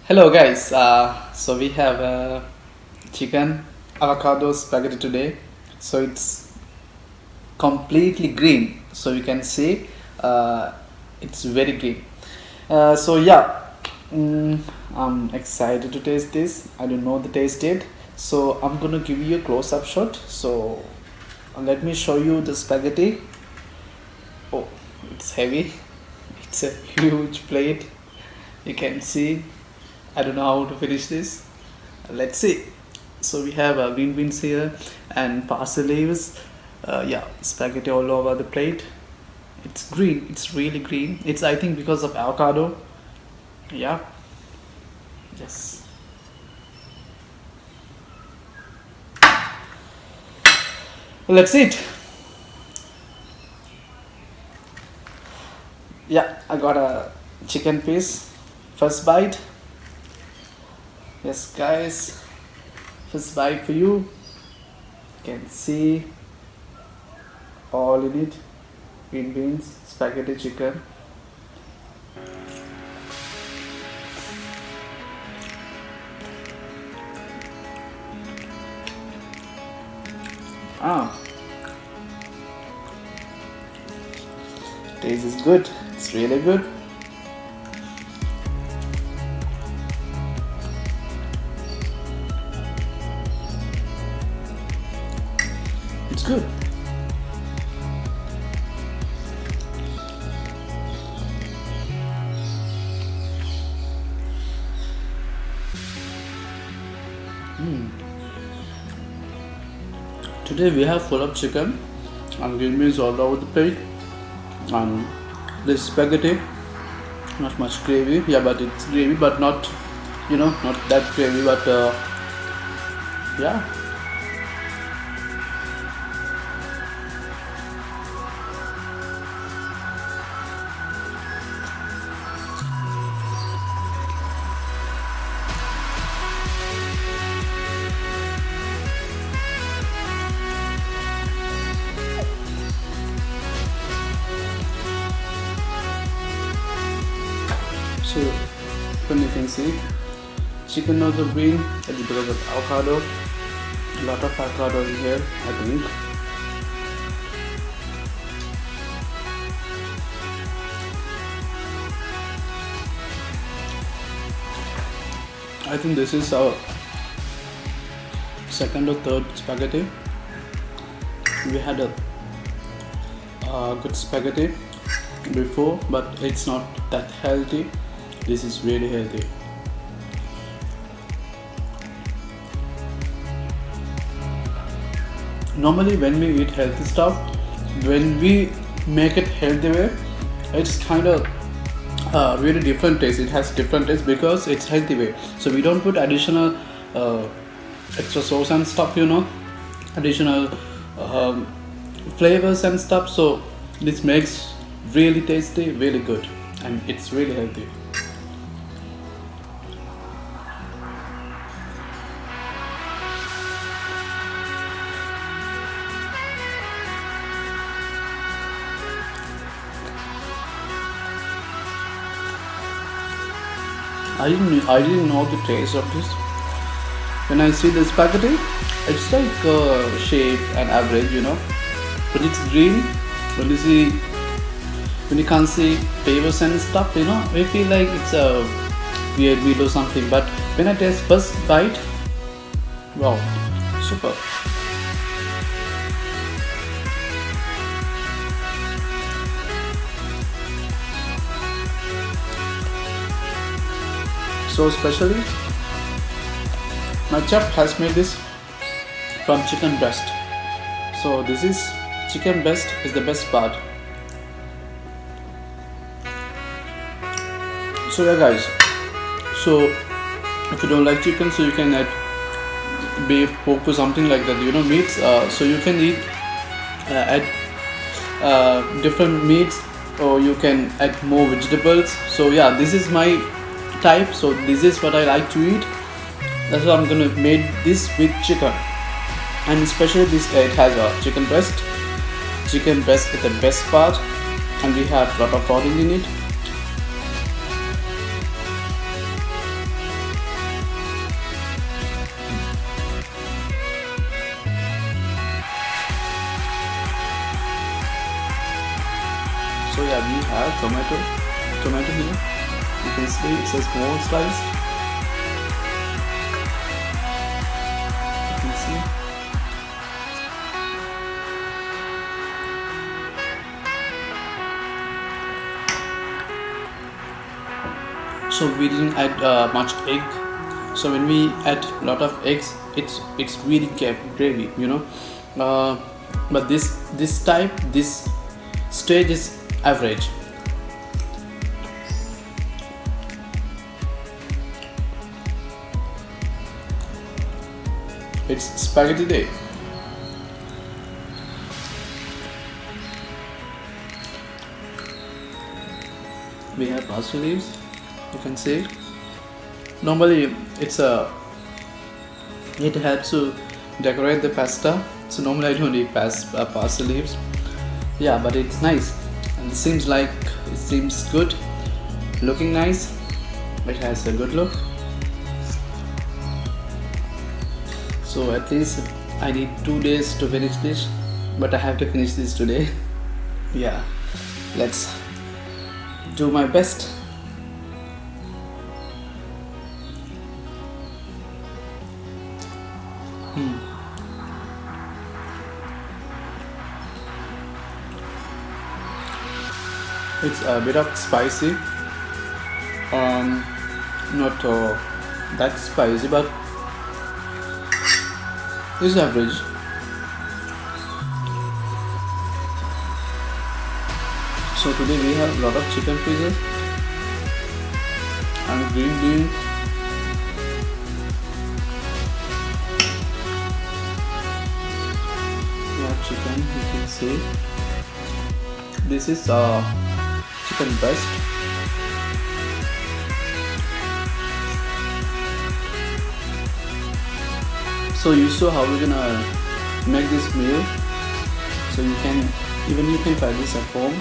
Hello guys, so we have chicken avocado spaghetti today. So it's completely green. So you can see it's very green. So yeah, mm, I'm excited to taste this. I don't know the taste yet. So I'm gonna give you a close-up shot. So let me show you the spaghetti. Oh, it's heavy. It's a huge plate. You can see. I don't know how to finish this. Let's see. So we have green beans here and parsley leaves. Yeah, spaghetti all over the plate. It's green. It's really green. It's I think because of avocado. Yeah. Yes. Let's eat. Yeah, I got a chicken piece. First bite. Yes, guys. First bite for you. You can see all in it. Green beans, spaghetti chicken. Ah, taste is good. It's really good. It's good. Today we have full of chicken and green beans all over the plate and this spaghetti, not much gravy. Yeah, but it's gravy, but not, not that gravy. But yeah, so when you can see, chicken also green. It's because of avocado. A lot of avocado in here, I think. I think this is our second or third spaghetti. We had a good spaghetti before, but it's not that healthy. This is really healthy. Normally, when we eat healthy stuff, when we make it healthy way, it's kind of really different taste. It has different taste because it's healthy way. So we don't put additional uh, extra sauce and stuff, additional um, flavors and stuff. So this makes really tasty, really good, and it's really healthy. I didn't know the taste of this. When I see the spaghetti, it's like shape and average, but it's green. When you see, when you can't see flavors and stuff, we feel like it's a weird meat or something. But when I taste first bite, wow, super. So especially, my chef has made this from chicken breast. So this is chicken breast is the best part. So yeah, guys. So if you don't like chicken, so you can add beef, pork, or something like that. Meats. So you can eat add different meats, or you can add more vegetables. So yeah, this is my type. So this is what I like to eat. That's why I'm gonna make this with chicken, and especially this it has a chicken breast. Chicken breast is the best part, and we have a lot of protein in it. have tomato here. You can see it's a small slice. You can see. So we didn't add much egg. So when we add a lot of eggs, it's really gravy, you know. But this stage is average. It's spaghetti day. We have parsley leaves. You can see. Normally, it helps to decorate the pasta. So normally I don't eat parsley leaves. Yeah, but it's nice and it seems good, looking nice. It has a good look. So at least I need 2 days to finish this, but I have to finish this today. Yeah, let's do my best. It's a bit of spicy, not that spicy, but it's average. So today we have a lot of chicken pieces and green beans. We have chicken, you can see. This is chicken breast. So you saw how we're gonna make this meal. So you can try this at home.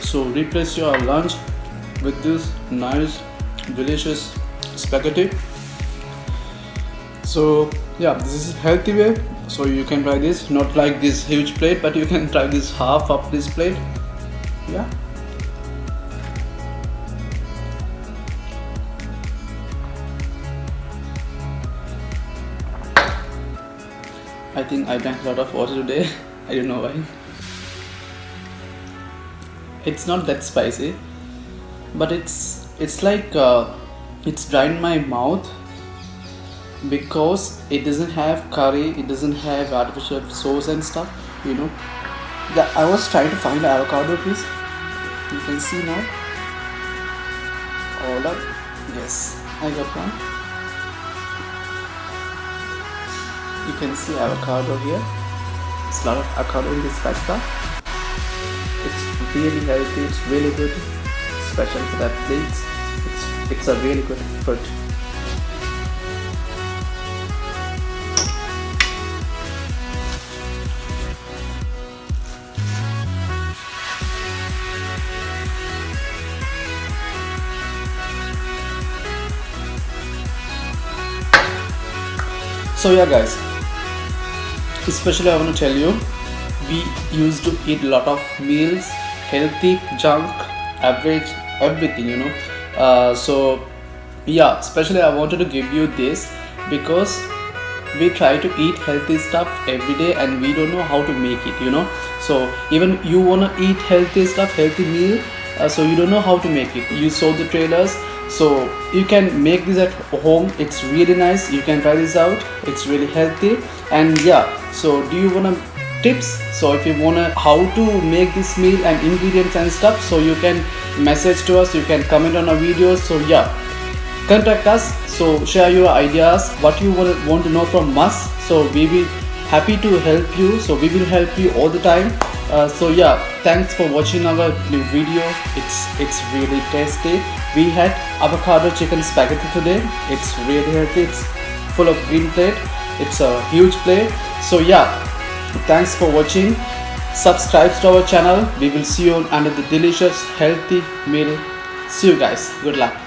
So replace your lunch with this nice delicious spaghetti. So yeah, this is healthy way. So you can try this, not like this huge plate, but you can try this half of this plate. Yeah. I think I drank a lot of water today. I don't know why. It's not that spicy, but it's like it's dry in my mouth because it doesn't have curry, it doesn't have artificial sauce and stuff, you know. I was trying to find avocado piece. You can see now. Hold up. Yes, I got one. You can see avocado here. It's a lot of avocado in this pasta. It's really healthy, it's really good, special for that plate. It's a really good food. So yeah guys, especially I want to tell you, we used to eat a lot of meals, healthy, junk, average, everything, you know. So yeah, especially I wanted to give you this because we try to eat healthy stuff every day and we don't know how to make it, you know. So even you want to eat healthy stuff, healthy meal, so you don't know how to make it. You saw the trailers, so you can make this at home. It's really nice. You can try this out. It's really healthy. And yeah, so do you want to tips? So if you want to how to make this meal and ingredients and stuff, so you can message to us, you can comment on our videos. So yeah, contact us. So share your ideas, what you want to know from us. So we will happy to help you. So we will help you all the time. So yeah, thanks for watching our new video. It's really tasty. We had avocado chicken spaghetti today. It's really healthy. It's full of green plate. It's a huge plate. So yeah, thanks for watching. Subscribe to our channel. We will see you on another delicious healthy meal. See you guys. Good luck.